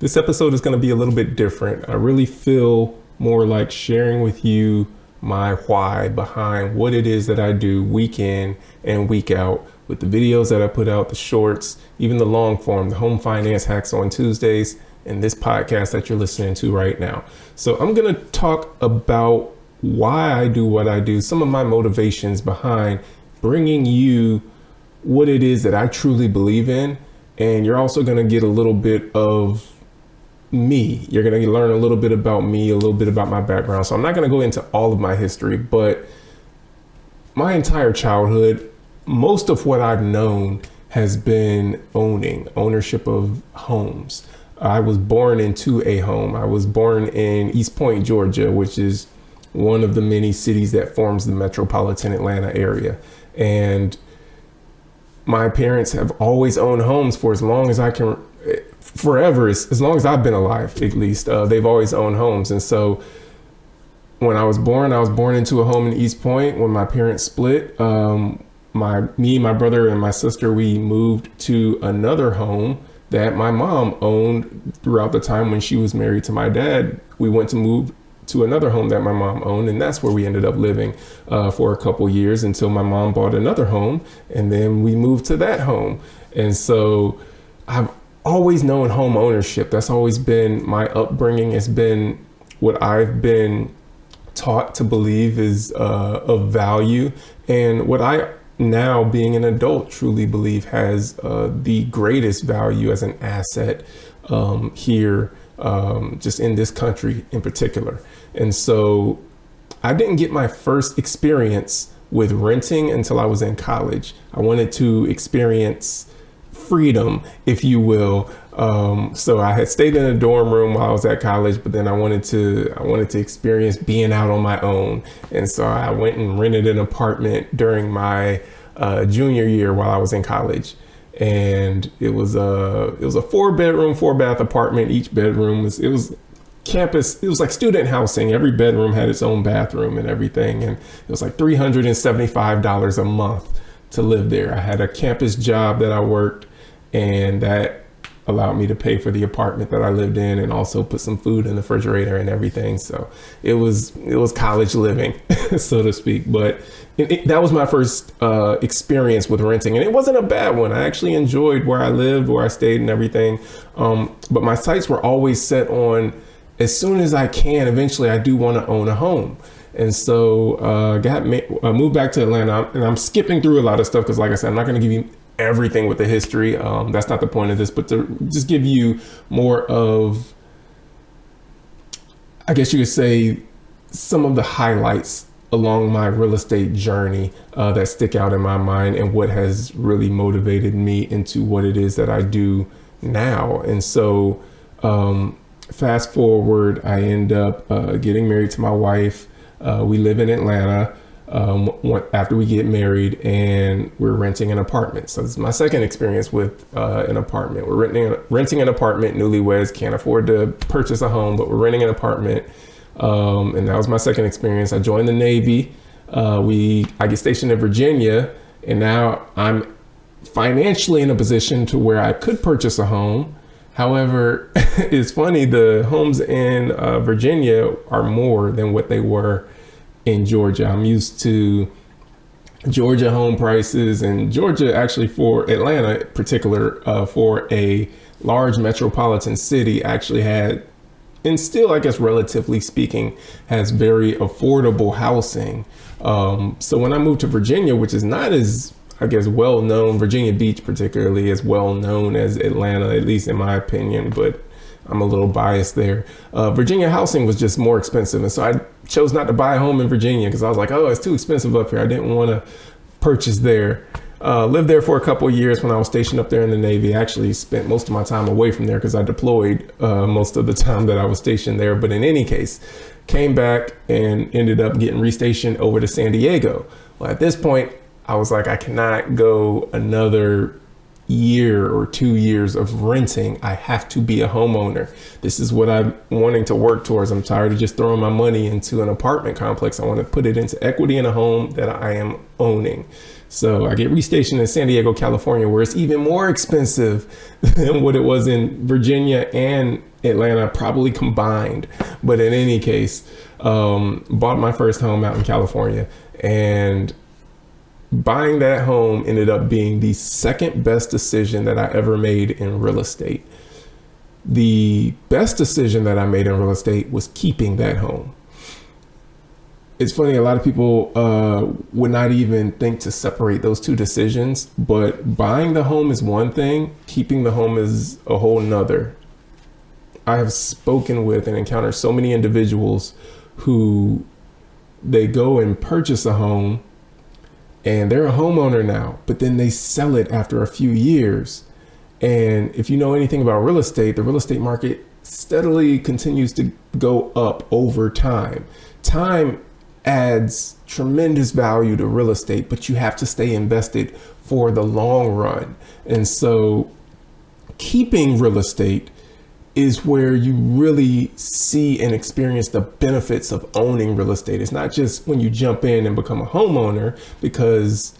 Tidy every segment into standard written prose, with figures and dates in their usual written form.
This episode is going to be a little bit different. I really feel more like sharing with you my why behind what it is that I do week in and week out with the videos that I put out, the shorts, even the long form, the home finance hacks on Tuesdays, and this podcast that you're listening to right now. So I'm going to talk about why I do what I do, some of my motivations behind bringing you what it is that I truly believe in. And you're also going to get a little bit of me. You're going to learn a little bit about me, a little bit about my background. So I'm not going to go into all of my history, but my entire childhood, most of what I've known has been ownership of homes. I was born into a home. I was born in East Point, Georgia, which is one of the many cities that forms the metropolitan Atlanta area. And my parents have always owned homes for as long as I can, forever, as long as I've been alive, at least. They've always owned homes. And so when I was born into a home in East Point. When my parents split, my brother and my sister, we moved to another home that my mom owned throughout the time when she was married to my dad. We went to move to another home that my mom owned, and that's where we ended up living for a couple years until my mom bought another home, and then we moved to that home. And so I've always known home ownership. That's always been my upbringing. It's been what I've been taught to believe is of value, and what I now, being an adult, truly believe has the greatest value as an asset here, just in this country in particular. And so I didn't get my first experience with renting until I was in college. I wanted to experience freedom, if you will. So I had stayed in a dorm room while I was at college, but then I wanted to experience being out on my own. And so I went and rented an apartment during my junior year while I was in college. And it was a 4-bedroom, 4-bath apartment. Each bedroom was campus. It was like student housing. Every bedroom had its own bathroom and everything. And it was like $375 a month to live there. I had a campus job that I worked, and that allowed me to pay for the apartment that I lived in and also put some food in the refrigerator and everything. So it was college living, so to speak. But that was my first experience with renting, and it wasn't a bad one. I actually enjoyed where I lived, where I stayed and everything. But my sights were always set on, as soon as I can, eventually I do want to own a home. And so moved back to Atlanta, and I'm skipping through a lot of stuff because, like I said, I'm not going to give you everything with the history. That's not the point of this, but to just give you more of, I guess you could say, some of the highlights along my real estate journey that stick out in my mind and what has really motivated me into what it is that I do now. And so fast forward, I end up getting married to my wife. We live in Atlanta after we get married, and we're renting an apartment. So this is my second experience with an apartment. We're renting an apartment, newlyweds, can't afford to purchase a home, but we're renting an apartment. And that was my second experience. I joined the Navy. I get stationed in Virginia, and now I'm financially in a position to where I could purchase a home. However, it's funny, the homes in Virginia are more than what they were in Georgia. I'm used to Georgia home prices, and Georgia, actually, for Atlanta in particular, for a large metropolitan city, actually had, and still, I guess, relatively speaking, has very affordable housing. So when I moved to Virginia, which is not as, I guess, well known, Virginia Beach particularly, as well known as Atlanta, at least in my opinion, but I'm a little biased there. Virginia housing was just more expensive. And so I chose not to buy a home in Virginia because I was like, oh, it's too expensive up here. I didn't want to purchase there. Lived there for a couple of years when I was stationed up there in the Navy. I actually spent most of my time away from there because I deployed most of the time that I was stationed there. But in any case, came back and ended up getting restationed over to San Diego. Well, at this point, I was like, I cannot go another year or 2 years of renting. I have to be a homeowner. This is what I'm wanting to work towards. I'm tired of just throwing my money into an apartment complex. I want to put it into equity in a home that I am owning. So I get restationed in San Diego, California, where it's even more expensive than what it was in Virginia and Atlanta, probably combined. But in any case, bought my first home out in California, and buying that home ended up being the second best decision that I ever made in real estate. The best decision that I made in real estate was keeping that home. It's funny, a lot of people would not even think to separate those two decisions, but buying the home is one thing, keeping the home is a whole nother. I have spoken with and encountered so many individuals who they go and purchase a home and they're a homeowner now, but then they sell it after a few years. And if you know anything about real estate, the real estate market steadily continues to go up over time. Time adds tremendous value to real estate, but you have to stay invested for the long run. And so keeping real estate is where you really see and experience the benefits of owning real estate. It's not just when you jump in and become a homeowner, because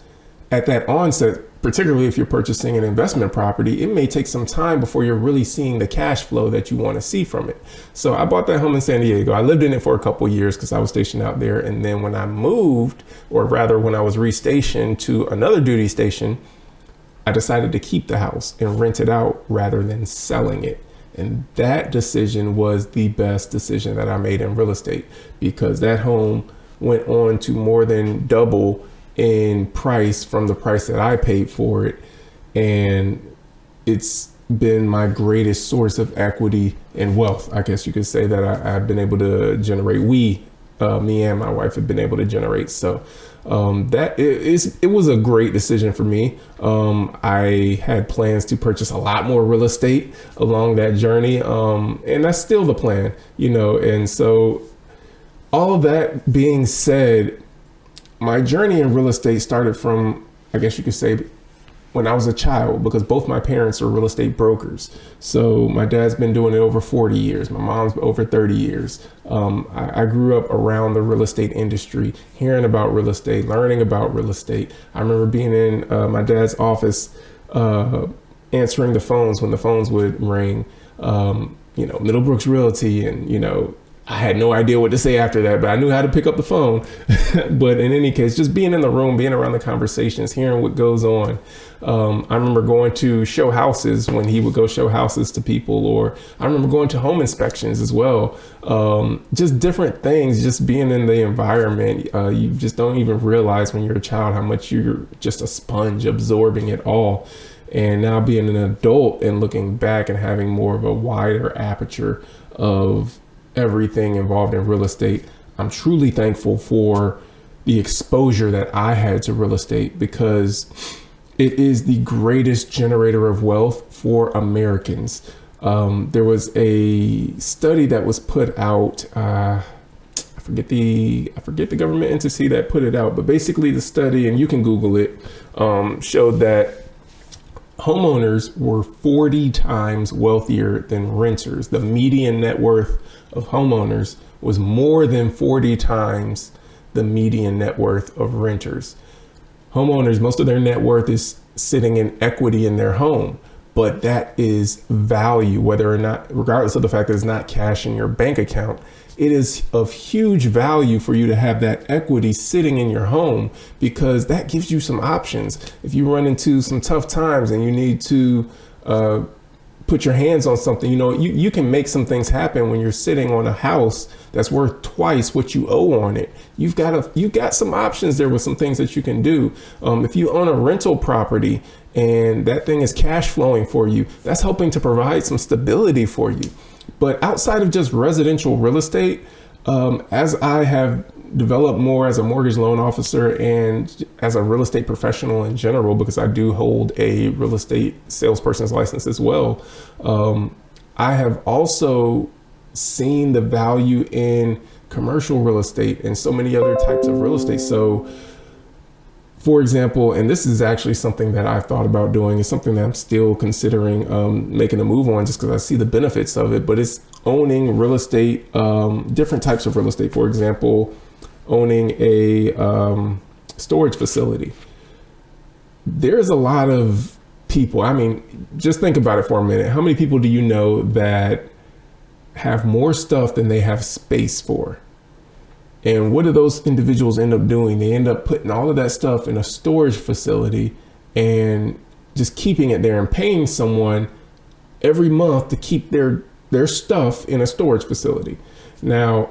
at that onset, particularly if you're purchasing an investment property, it may take some time before you're really seeing the cash flow that you want to see from it. So I bought that home in San Diego. I lived in it for a couple of years because I was stationed out there. And then when I moved, or rather when I was restationed to another duty station, I decided to keep the house and rent it out rather than selling it. And that decision was the best decision that I made in real estate, because that home went on to more than double in price from the price that I paid for it. And it's been my greatest source of equity and wealth, I guess you could say, that I've been able to generate. Me and my wife have been able to generate. So it was a great decision for me. I had plans to purchase a lot more real estate along that journey. And that's still the plan, and so all of that being said, my journey in real estate started from, I guess you could say, when I was a child, because both my parents are real estate brokers. So my dad's been doing it over 40 years. My mom's over 30 years. I grew up around the real estate industry, hearing about real estate, learning about real estate. I remember being in my dad's office, answering the phones when the phones would ring, Middlebrooks Realty, and, I had no idea what to say after that, but I knew how to pick up the phone. But in any case, just being in the room, being around the conversations, hearing what goes on. I remember going to show houses when he would go show houses to people, or I remember going to home inspections as well. Just different things, just being in the environment. You just don't even realize when you're a child how much you're just a sponge absorbing it all. And now being an adult and looking back and having more of a wider aperture of everything involved in real estate, I'm truly thankful for the exposure that I had to real estate, because it is the greatest generator of wealth for Americans. There was a study that was put out. I forget the government entity that put it out, but basically the study, and you can Google it, showed that homeowners were 40 times wealthier than renters. The median net worth of homeowners was more than 40 times the median net worth of renters. Homeowners, most of their net worth is sitting in equity in their home, but that is value, whether or not, regardless of the fact that it's not cash in your bank account, it is of huge value for you to have that equity sitting in your home, because that gives you some options. If you run into some tough times and you need to put your hands on something, you can make some things happen when you're sitting on a house that's worth twice what you owe on it. You've got some options there with some things that you can do. If you own a rental property and that thing is cash flowing for you, that's helping to provide some stability for you. But outside of just residential real estate, as I have developed more as a mortgage loan officer and as a real estate professional in general, because I do hold a real estate salesperson's license as well, I have also seen the value in commercial real estate and so many other types of real estate. So, for example, and this is actually something that I've thought about doing, it's something that I'm still considering making a move on, just because I see the benefits of it, but it's owning real estate, different types of real estate. For example, owning a storage facility. there's a lot of people. I mean, just think about it for a minute. How many people do you know that have more stuff than they have space for? And what do those individuals end up doing? They end up putting all of that stuff in a storage facility and just keeping it there and paying someone every month to keep their stuff in a storage facility. Now,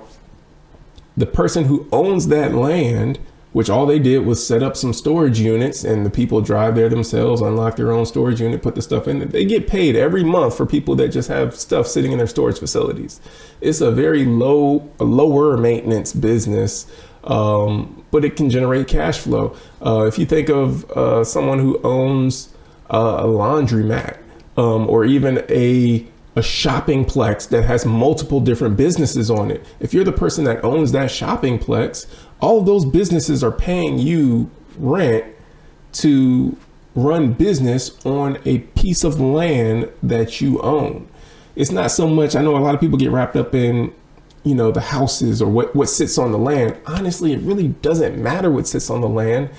the person who owns that land, which all they did was set up some storage units, and the people drive there themselves, unlock their own storage unit, put the stuff in it. They get paid every month for people that just have stuff sitting in their storage facilities. It's a very lower maintenance business, but it can generate cash flow. If you think of someone who owns a laundromat, or even a shopping plex that has multiple different businesses on it. If you're the person that owns that shopping plex, all of those businesses are paying you rent to run business on a piece of land that you own. It's not so much, I know a lot of people get wrapped up in, the houses or what sits on the land. Honestly, it really doesn't matter what sits on the land,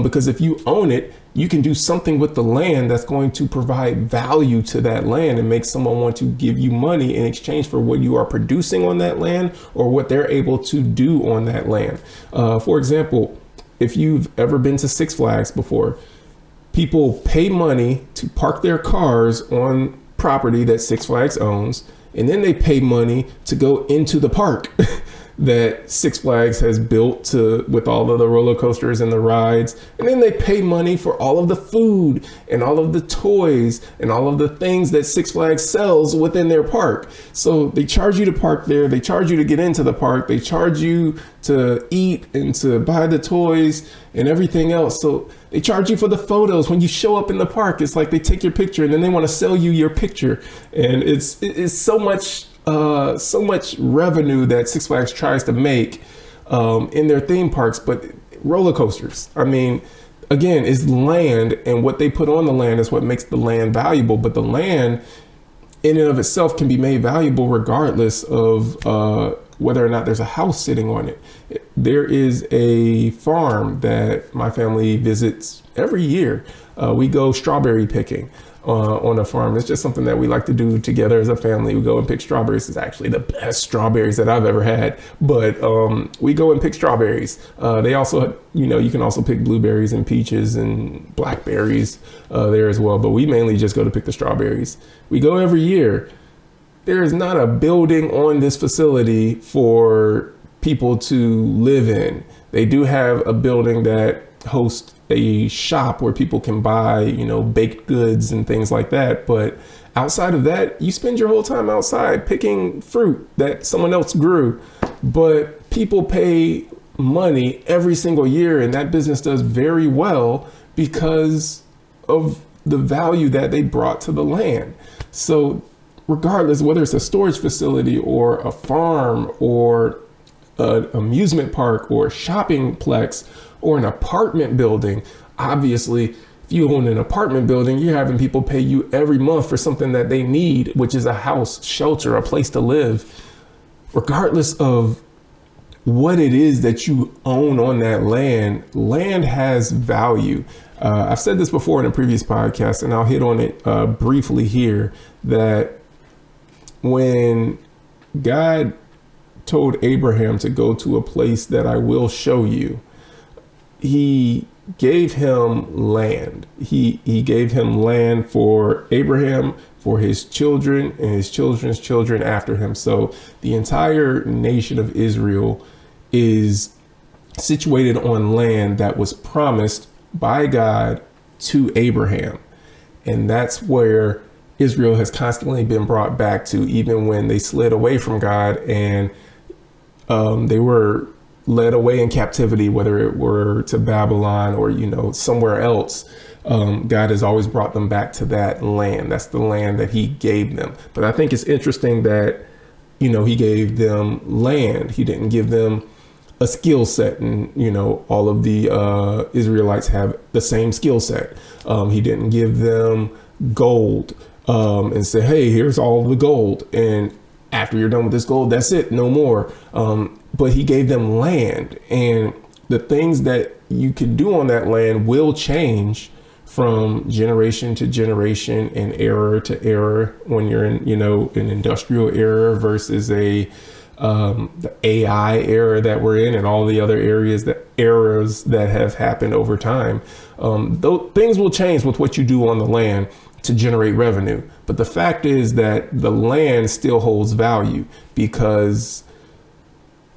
because if you own it, you can do something with the land that's going to provide value to that land and make someone want to give you money in exchange for what you are producing on that land or what they're able to do on that land. For example, if you've ever been to Six Flags before, people pay money to park their cars on property that Six Flags owns, and then they pay money to go into the park that Six Flags has built with all of the roller coasters and the rides. And then they pay money for all of the food and all of the toys and all of the things that Six Flags sells within their park. So they charge you to park there. They charge you to get into the park. They charge you to eat and to buy the toys and everything else. So they charge you for the photos. When you show up in the park, it's like they take your picture and then they want to sell you your picture. And it's so much revenue that Six Flags tries to make in their theme parks. But roller coasters, I mean, again, is land, and what they put on the land is what makes the land valuable. But the land in and of itself can be made valuable regardless of whether or not there's a house sitting on it. There is a farm that my family visits every year. We go strawberry picking on a farm. It's just something that we like to do together as a family. We go and pick strawberries. It's actually the best strawberries that I've ever had. But we go and pick strawberries. They also, you can also pick blueberries and peaches and blackberries there as well. But we mainly just go to pick the strawberries. We go every year. There is not a building on this facility for people to live in. They do have a building that hosts a shop where people can buy, baked goods and things like that. But outside of that, you spend your whole time outside picking fruit that someone else grew. But people pay money every single year, and that business does very well because of the value that they brought to the land. So regardless, whether it's a storage facility or a farm or an amusement park or a shopping plex or an apartment building, obviously, if you own an apartment building, you're having people pay you every month for something that they need, which is a house, shelter, a place to live. Regardless of what it is that you own on that land, land has value. I've said this before in a previous podcast, and I'll hit on it briefly here, that when God told Abraham to go to a place that I will show you, he gave him land. He gave him land for Abraham, for his children, and his children's children after him. So the entire nation of Israel is situated on land that was promised by God to Abraham. And that's where Israel has constantly been brought back to, even when they slid away from God and they were led away in captivity, whether it were to Babylon or, somewhere else. God has always brought them back to that land. That's the land that he gave them. But I think it's interesting that, he gave them land. He didn't give them a skill set, and all of the Israelites have the same skill set. He didn't give them gold and say, hey, here's all the gold, and after you're done with this gold, that's it, no more. But he gave them land, and the things that you can do on that land will change from generation to generation and era to era when you're in, an industrial era versus the AI era that we're in and all the other eras that have happened over time. Though things will change with what you do on the land to generate revenue. But the fact is that the land still holds value because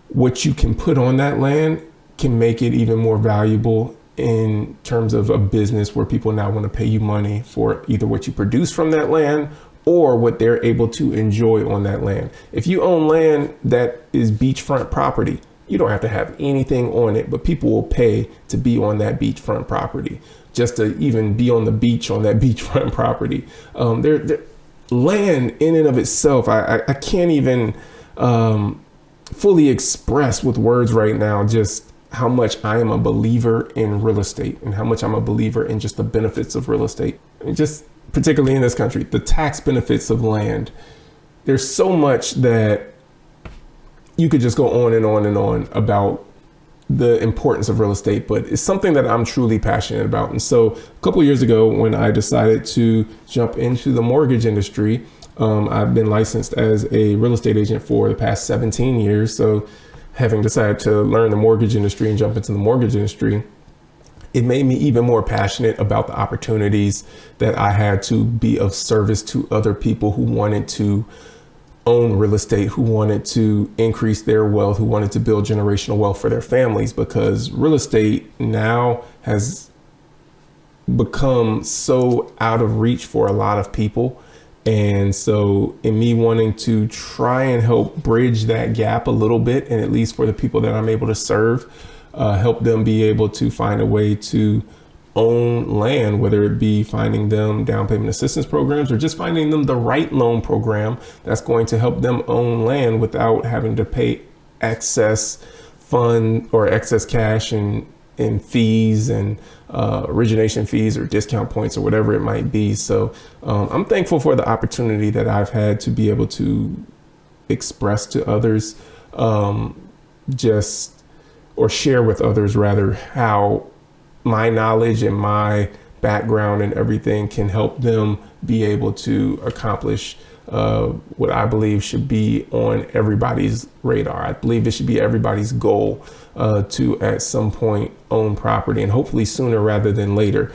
what you can put on that land can make it even more valuable in terms of a business where people now want to pay you money for either what you produce from that land or what they're able to enjoy on that land. If you own land that is beachfront property, you don't have to have anything on it, but people will pay to be on that beachfront property, just to even be on the beach on that beachfront property. Land in and of itself, I can't even fully express with words right now just how much I am a believer in real estate and how much I'm a believer in just the benefits of real estate. And just particularly in this country, the tax benefits of land. There's so much that you could just go on and on and on about the importance of real estate, but it's something that I'm truly passionate about. And so a couple of years ago, when I decided to jump into the mortgage industry, I've been licensed as a real estate agent for the past 17 years. So having decided to learn the mortgage industry and jump into the mortgage industry, it made me even more passionate about the opportunities that I had to be of service to other people who wanted to own real estate, who wanted to increase their wealth, who wanted to build generational wealth for their families, because real estate now has become so out of reach for a lot of people. And so in me wanting to try and help bridge that gap a little bit, and at least for the people that I'm able to serve, help them be able to find a way to own land, whether it be finding them down payment assistance programs or just finding them the right loan program that's going to help them own land without having to pay excess fund or excess cash and fees and origination fees or discount points or whatever it might be. So I'm thankful for the opportunity that I've had to be able to express to others, or share with others rather, how my knowledge and my background and everything can help them be able to accomplish what I believe should be on everybody's radar. I believe it should be everybody's goal to at some point own property, and hopefully sooner rather than later,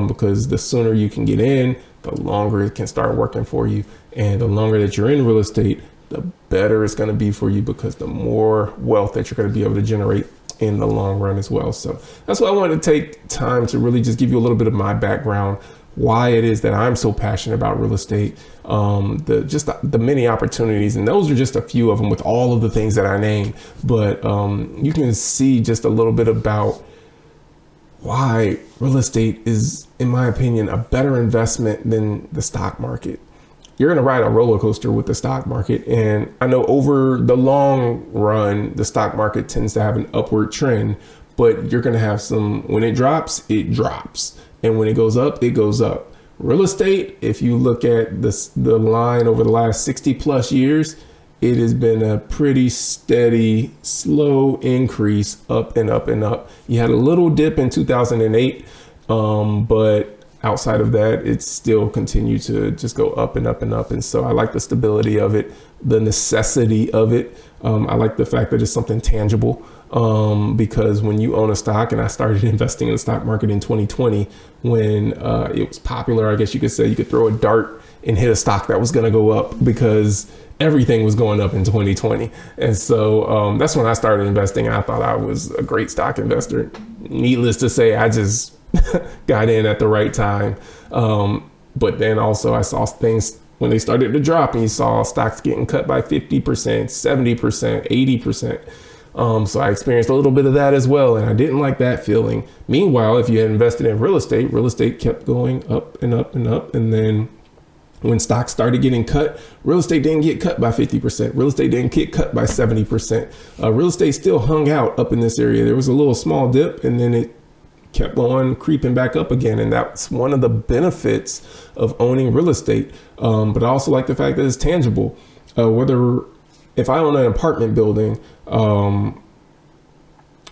because the sooner you can get in, the longer it can start working for you. And the longer that you're in real estate, the better it's going to be for you, because the more wealth that you're going to be able to generate in the long run as well. So that's why I wanted to take time to really just give you a little bit of my background, why it is that I'm so passionate about real estate, the many opportunities. And those are just a few of them with all of the things that I named. But you can see just a little bit about why real estate is, in my opinion, a better investment than the stock market. You're going to ride a roller coaster with the stock market. And I know over the long run, the stock market tends to have an upward trend, but you're going to have some, when it drops, it drops. And when it goes up, it goes up. Real estate, if you look at the line over the last 60 plus years, it has been a pretty steady, slow increase up and up and up. You had a little dip in 2008, but outside of that, it's still continued to just go up and up and up. And so I like the stability of it, the necessity of it. I like the fact that it's something tangible, because when you own a stock, and I started investing in the stock market in 2020, when it was popular, I guess you could say, you could throw a dart and hit a stock that was going to go up because everything was going up in 2020. And so that's when I started investing. And I thought I was a great stock investor. Needless to say, I just got in at the right time. But then also I saw things when they started to drop, and you saw stocks getting cut by 50%, 70%, 80%. So I experienced a little bit of that as well. And I didn't like that feeling. Meanwhile, if you had invested in real estate kept going up and up and up. And then when stocks started getting cut, real estate didn't get cut by 50%. Real estate didn't get cut by 70%. Real estate still hung out up in this area. There was a little small dip, and then it kept on creeping back up again. And that's one of the benefits of owning real estate. But I also like the fact that it's tangible. If I own an apartment building,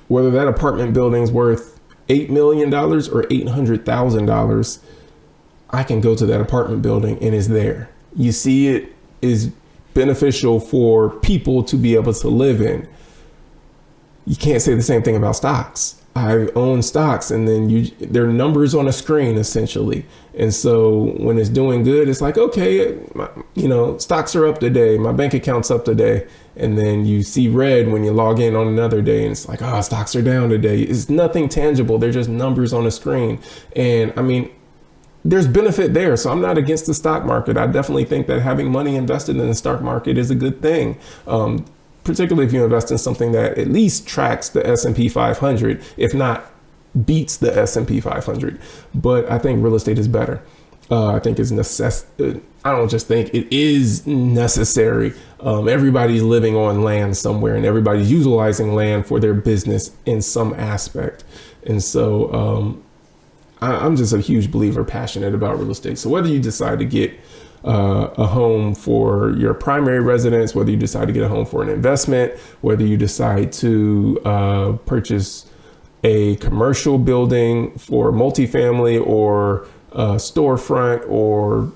whether that apartment building's worth $8 million or $800,000, I can go to that apartment building and it's there. You see, it is beneficial for people to be able to live in. You can't say the same thing about stocks. I own stocks, and then they're numbers on a screen essentially. And so when it's doing good, it's like, okay, stocks are up today. My bank account's up today. And then you see red when you log in on another day, and it's like, stocks are down today. It's nothing tangible. They're just numbers on a screen. And I mean, there's benefit there. So I'm not against the stock market. I definitely think that having money invested in the stock market is a good thing. Particularly if you invest in something that at least tracks the S&P 500, if not beats the S&P 500. But I think real estate is better. I think it's I don't just think, it is necessary. Everybody's living on land somewhere, and everybody's utilizing land for their business in some aspect. And so I'm just a huge believer, passionate about real estate. So whether you decide to get a home for your primary residence, whether you decide to get a home for an investment, whether you decide to purchase a commercial building for multifamily, or a storefront, or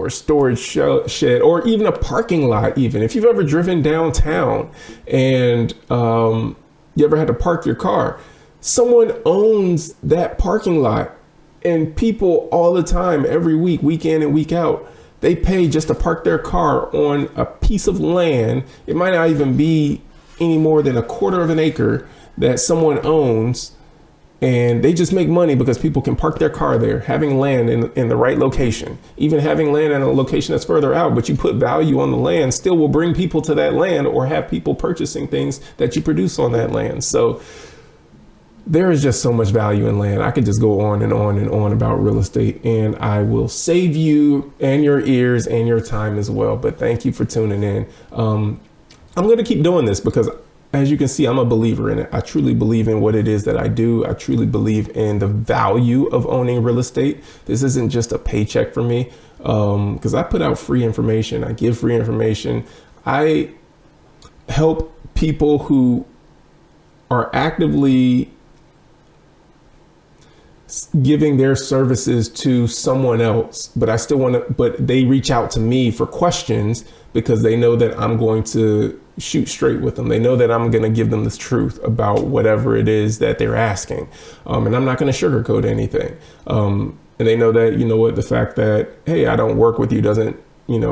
storage shed, or even a parking lot. Even if you've ever driven downtown and you ever had to park your car, someone owns that parking lot. And people all the time, every week, week in and week out, they pay just to park their car on a piece of land. It might not even be any more than a quarter of an acre that someone owns. And they just make money because people can park their car there, having land in the right location. Even having land in a location that's further out, but you put value on the land, still will bring people to that land, or have people purchasing things that you produce on that land. So there is just so much value in land. I could just go on and on and on about real estate, and I will save you and your ears and your time as well. But thank you for tuning in. I'm going to keep doing this because, as you can see, I'm a believer in it. I truly believe in what it is that I do. I truly believe in the value of owning real estate. This isn't just a paycheck for me, because I put out free information. I give free information. I help people who are actively giving their services to someone else, but they reach out to me for questions because they know that I'm going to shoot straight with them. They know that I'm going to give them the truth about whatever it is that they're asking. And I'm not going to sugarcoat anything. And they know that, the fact that, hey, I don't work with you doesn't,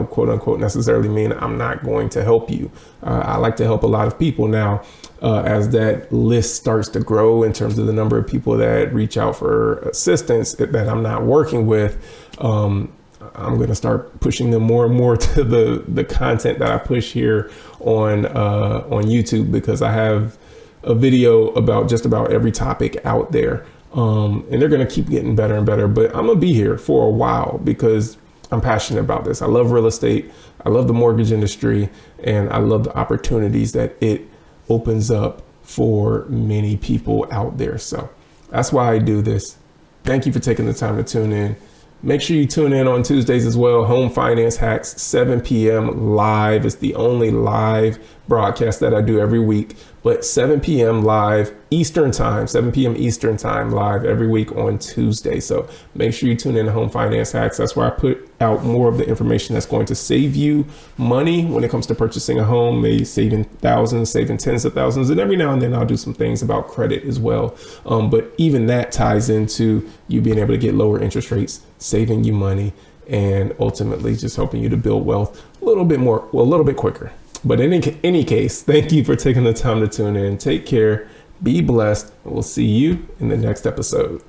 quote unquote, necessarily mean I'm not going to help you. I like to help a lot of people now. As that list starts to grow in terms of the number of people that reach out for assistance that I'm not working with, I'm going to start pushing them more and more to the content that I push here on YouTube, because I have a video about just about every topic out there. And they're going to keep getting better and better, but I'm going to be here for a while because I'm passionate about this. I love real estate. I love the mortgage industry, and I love the opportunities that it opens up for many people out there. So that's why I do this. Thank you for taking the time to tune in. Make sure you tune in on Tuesdays as well. Home Finance Hacks, 7 p.m. live. It's the only live broadcast that I do every week, but 7 p.m. live Eastern time, 7 p.m. Eastern time live every week on Tuesday. So make sure you tune in to Home Finance Hacks. That's where I put out more of the information that's going to save you money when it comes to purchasing a home, maybe saving thousands, saving tens of thousands. And every now and then I'll do some things about credit as well. But even that ties into you being able to get lower interest rates, saving you money, and ultimately just helping you to build wealth a little bit quicker. But in any case, thank you for taking the time to tune in. Take care, be blessed, and we'll see you in the next episode.